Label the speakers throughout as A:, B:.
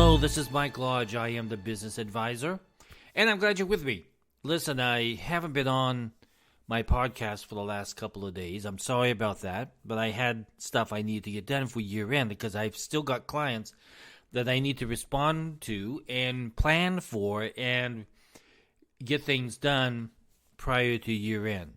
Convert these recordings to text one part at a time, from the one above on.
A: Hello, this is Mike Lodge. I am the business advisor, and I'm glad you're with me. Listen, I haven't been on my podcast for the last couple of days. I'm sorry about that, but I had stuff I needed to get done for year end because I've still got clients that I need to respond to and plan for and get things done prior to year end.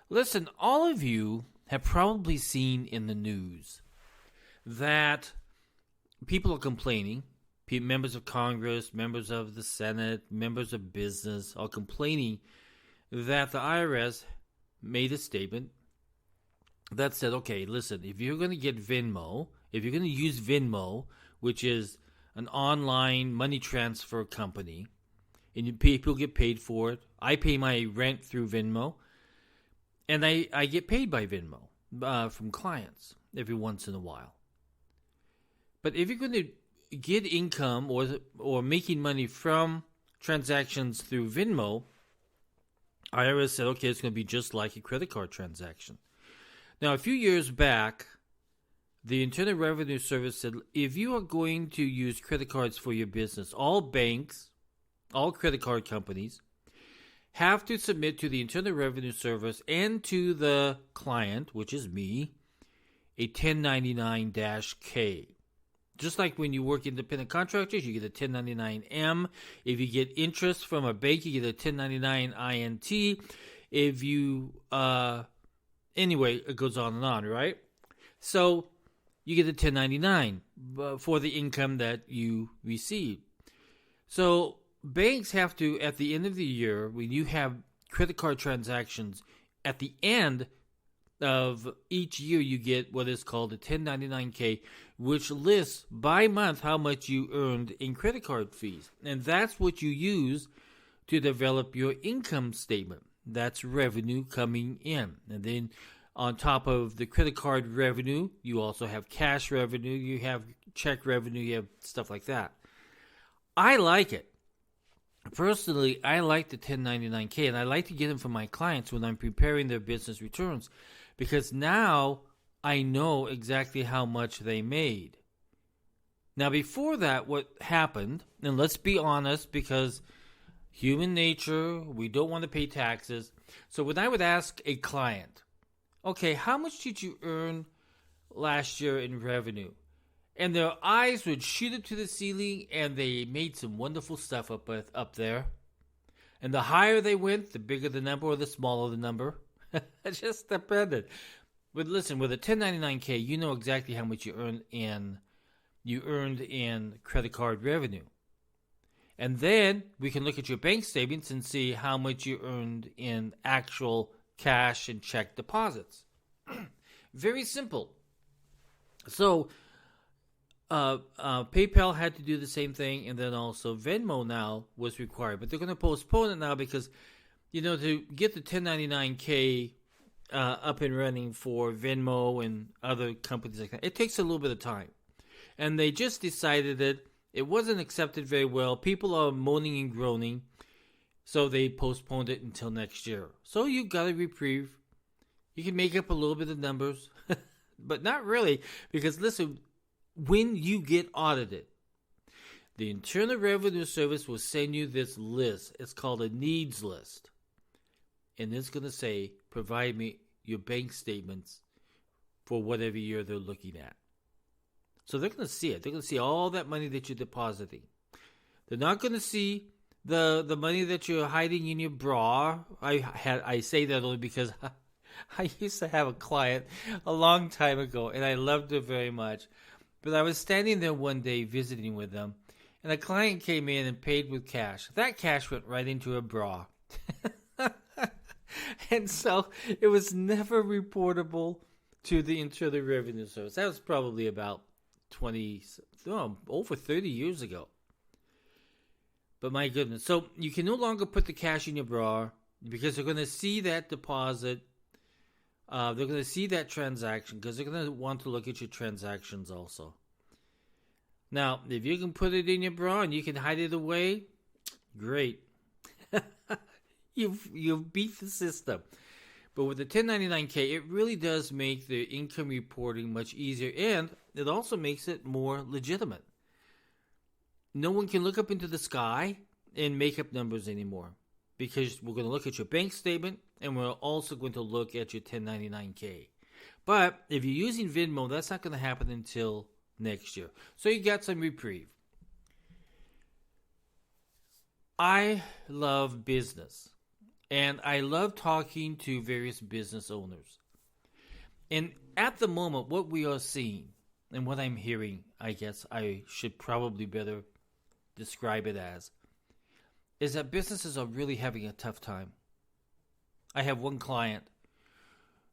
A: Listen, all of you have probably seen in the news that people are complaining. Members of Congress, members of the Senate, members of business are complaining that the IRS made a statement that said, okay, listen, if you're going to get Venmo, if you're going to use Venmo, which is an online money transfer company, and people get paid for it. I pay my rent through Venmo, and I get paid by Venmo from clients every once in a while. But if you're going to get income or making money from transactions through Venmo, IRS said, okay, it's going to be just like a credit card transaction. Now, a few years back, the Internal Revenue Service said, if you are going to use credit cards for your business, all banks, all credit card companies have to submit to the Internal Revenue Service and to the client, which is me, a 1099-K. Just like when you work independent contractors, you get a 1099-M. If you get interest from a bank, you get a 1099-INT. If you, anyway, it goes on and on, right? So you get a 1099 for the income that you receive. So banks have to, at the end of the year, when you have credit card transactions, at the end of each year, you get what is called a 1099-K, which lists by month how much you earned in credit card fees. And that's what you use to develop your income statement. That's revenue coming in. And then on top of the credit card revenue, you also have cash revenue, you have check revenue, you have stuff like that. I like it. Personally, I like the 1099-K, and I like to get them from my clients when I'm preparing their business returns, because now I know exactly how much they made. Now, before that, what happened, and let's be honest, because human nature, we don't want to pay taxes. So when I would ask a client, okay, how much did you earn last year in revenue? And their eyes would shoot up to the ceiling, and they made some wonderful stuff up there. And the higher they went, the bigger the number or the smaller the number. It just depended. But listen, with a 1099-K, you know exactly how much you earned in credit card revenue. And then we can look at your bank statements and see how much you earned in actual cash and check deposits. Very simple. So PayPal had to do the same thing, and then also Venmo now was required. But they're going to postpone it now because, to get the 1099-K up and running for Venmo and other companies like that, it takes a little bit of time. And they just decided that it wasn't accepted very well. People are moaning and groaning, so they postponed it until next year. So you've got a reprieve. You can make up a little bit of numbers, but not really, because listen, when you get audited, the Internal Revenue Service will send you this list. It's called a needs list. And it's going to say, provide me your bank statements for whatever year they're looking at. So they're going to see it. They're going to see all that money that you're depositing. They're not going to see the money that you're hiding in your bra. I say that only because I used to have a client a long time ago, and I loved her very much. But I was standing there one day visiting with them, and a client came in and paid with cash. That cash went right into her bra. And so it was never reportable to the Internal Revenue Service. That was probably about over 30 years ago. But my goodness. So you can no longer put the cash in your bra because they're going to see that deposit. They're going to see that transaction because they're going to want to look at your transactions also. Now, if you can put it in your bra and you can hide it away, great. You've beat the system. But with the 1099-K, it really does make the income reporting much easier, and it also makes it more legitimate. no one can look up into the sky and make up numbers anymore, because we're going to look at your bank statement and we're also going to look at your 1099K. But if you're using Venmo, that's not going to happen until next year. So you got some reprieve. I love business, and I love talking to various business owners. And at the moment, what we are seeing and what I'm hearing, I guess I should probably better describe it as, is that businesses are really having a tough time. I have one client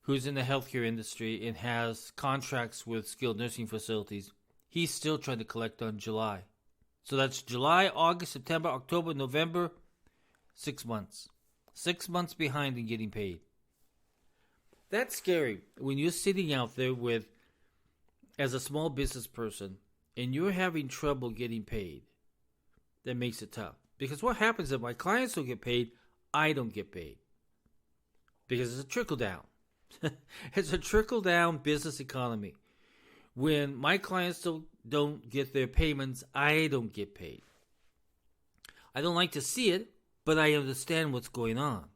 A: who's in the healthcare industry and has contracts with skilled nursing facilities. He's still trying to collect on July. So that's July, August, September, October, November, 6 months. 6 months behind in getting paid. That's scary when you're sitting out there with, as a small business person, and you're having trouble getting paid. That makes it tough. Because what happens if my clients don't get paid, I don't get paid. Because it's a trickle down. It's a trickle down business economy. When my clients don't get their payments, I don't get paid. I don't like to see it, but I understand what's going on.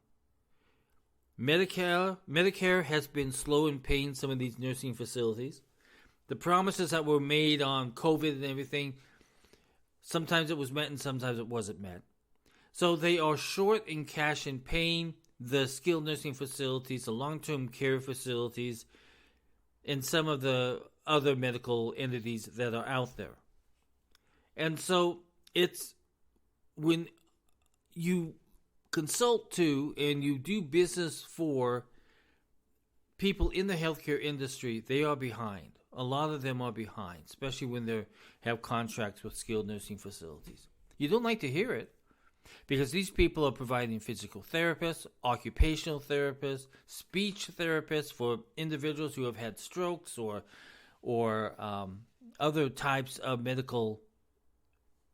A: Medicare has been slow in paying some of these nursing facilities. The promises that were made on COVID and everything, sometimes it was met and sometimes it wasn't met. So they are short in cash in paying the skilled nursing facilities, the long-term care facilities, and some of the other medical entities that are out there. And so it's when you consult to and you do business for people in the healthcare industry, they are behind. A lot of them are behind, especially when they have contracts with skilled nursing facilities. You don't like to hear it, because these people are providing physical therapists, occupational therapists, speech therapists for individuals who have had strokes or other types of medical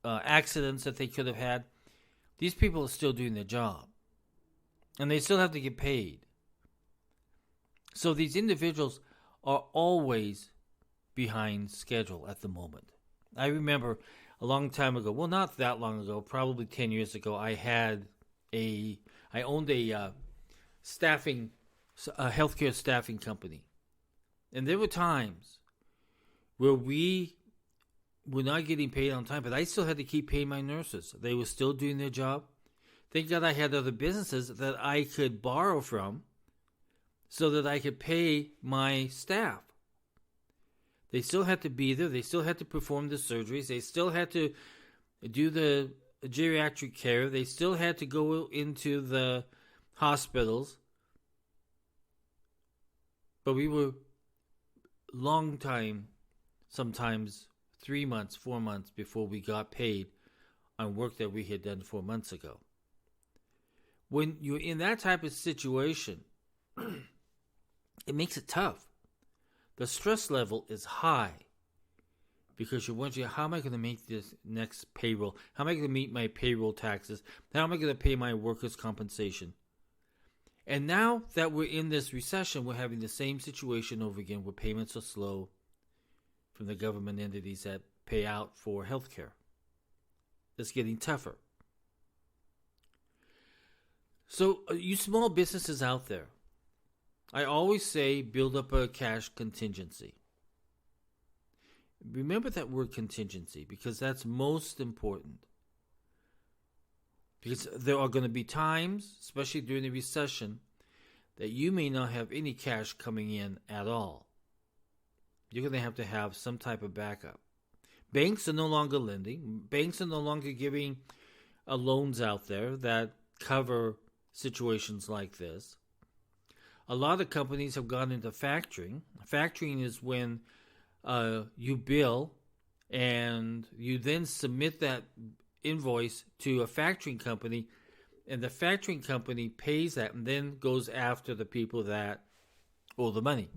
A: accidents that they could have had. These people are still doing their job, and they still have to get paid. So these individuals are always behind schedule at the moment. I remember a long time ago, well, not that long ago, probably 10 years ago, I owned a healthcare staffing company. And there were times where we were not getting paid on time, but I still had to keep paying my nurses. They were still doing their job. Thank God I had other businesses that I could borrow from so that I could pay my staff. They still had to be there. They still had to perform the surgeries. They still had to do the geriatric care. They still had to go into the hospitals. But we were long time, sometimes 3 months, 4 months before we got paid on work that we had done 4 months ago. When you're in that type of situation, it makes it tough. The stress level is high because you're wondering, how am I going to make this next payroll? How am I going to meet my payroll taxes? How am I going to pay my workers' compensation? And now that we're in this recession, we're having the same situation over again where payments are slow from the government entities that pay out for healthcare. It's getting tougher. So you small businesses out there, I always say build up a cash contingency. Remember that word contingency, because that's most important. Because there are going to be times, especially during the recession, that you may not have any cash coming in at all. You're going to have some type of backup. Banks are no longer lending. Banks are no longer giving loans out there that cover situations like this. A lot of companies have gone into factoring. Factoring is when you bill and you then submit that invoice to a factoring company, and the factoring company pays that and then goes after the people that owe the money.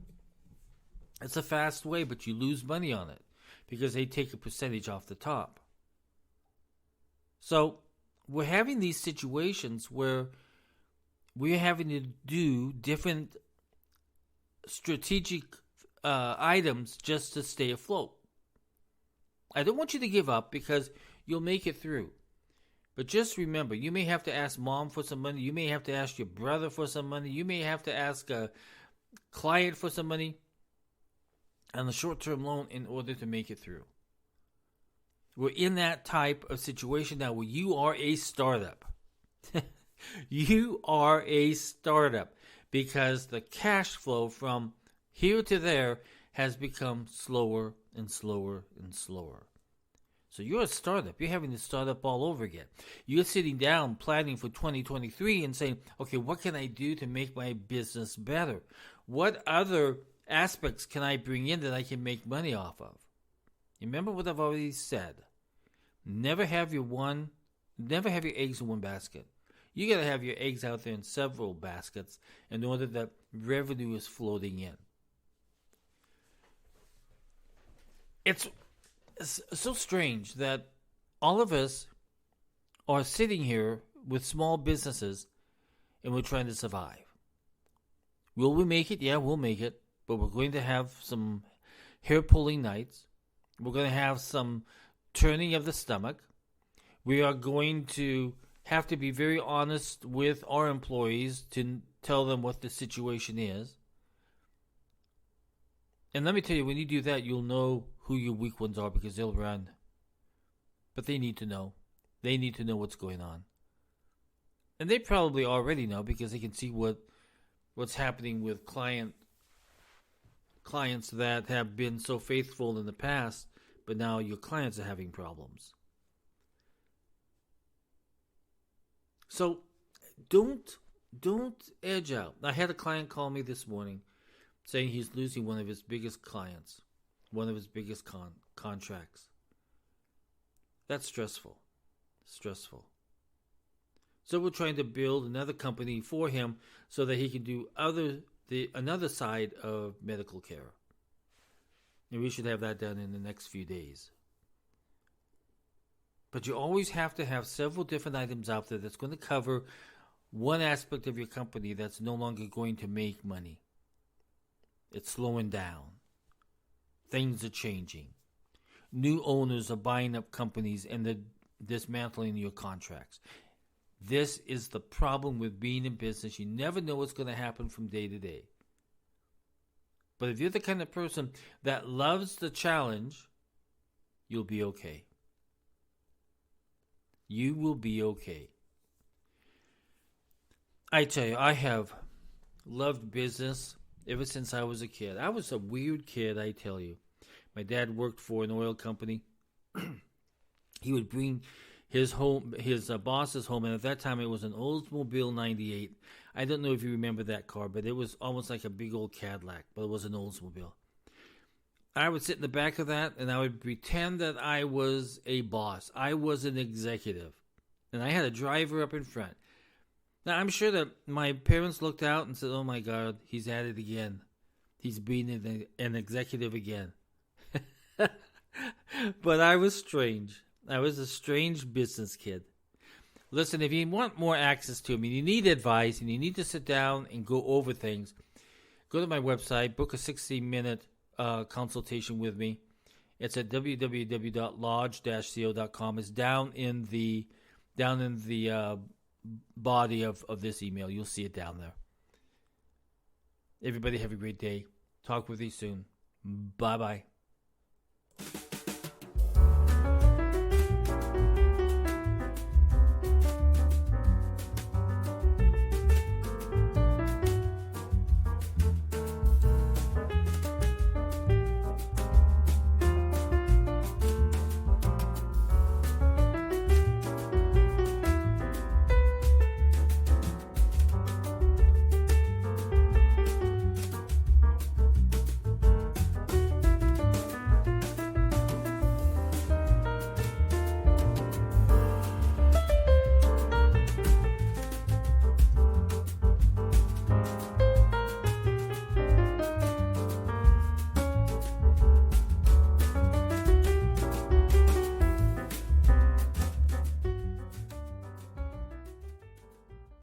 A: It's a fast way, but you lose money on it because they take a percentage off the top. So we're having these situations where we're having to do different strategic items just to stay afloat. I don't want you to give up, because you'll make it through. But just remember, you may have to ask mom for some money. You may have to ask your brother for some money. You may have to ask a client for some money on a short-term loan in order to make it through. We're in that type of situation now where you are a startup. You are a startup because the cash flow from here to there has become slower and slower and slower. So you're a startup. You're having to start up all over again. You're sitting down planning for 2023 and saying, okay, what can I do to make my business better? What other aspects can I bring in that I can make money off of? Remember what I've already said. Never have your eggs in one basket. You got to have your eggs out there in several baskets in order that revenue is floating in. It's so strange that all of us are sitting here with small businesses and we're trying to survive. Will we make it? Yeah, we'll make it. But we're going to have some hair-pulling nights. We're going to have some turning of the stomach. We are going to have to be very honest with our employees to tell them what the situation is. And let me tell you, when you do that, you'll know who your weak ones are because they'll run. But they need to know. They need to know what's going on. And they probably already know because they can see what's happening with clients that have been so faithful in the past, but now your clients are having problems. So don't edge out. I had a client call me this morning saying he's losing one of his biggest clients, one of his biggest contracts. That's stressful. So we're trying to build another company for him so that he can do another side of medical care. And we should have that done in the next few days. But you always have to have several different items out there that's going to cover one aspect of your company that's no longer going to make money. It's slowing down. Things are changing. New owners are buying up companies and they're dismantling your contracts. This is the problem with being in business. You never know what's going to happen from day to day. But if you're the kind of person that loves the challenge, you'll be okay. You will be okay. I tell you, I have loved business ever since I was a kid. I was a weird kid, I tell you. My dad worked for an oil company. He would bring his boss's home, and at that time it was an Oldsmobile 98. I don't know if you remember that car, but it was almost like a big old Cadillac, but it was an Oldsmobile. I would sit in the back of that, and I would pretend that I was a boss. I was an executive, and I had a driver up in front. Now, I'm sure that my parents looked out and said, oh my God, he's at it again. He's being an executive again. But I was strange. I was a strange business kid. Listen, if you want more access to me, you need advice, and you need to sit down and go over things, go to my website, book a 60-minute consultation with me. It's at www.lodge-co.com. It's down in the body of this email. You'll see it down there. Everybody have a great day. Talk with you soon. Bye-bye.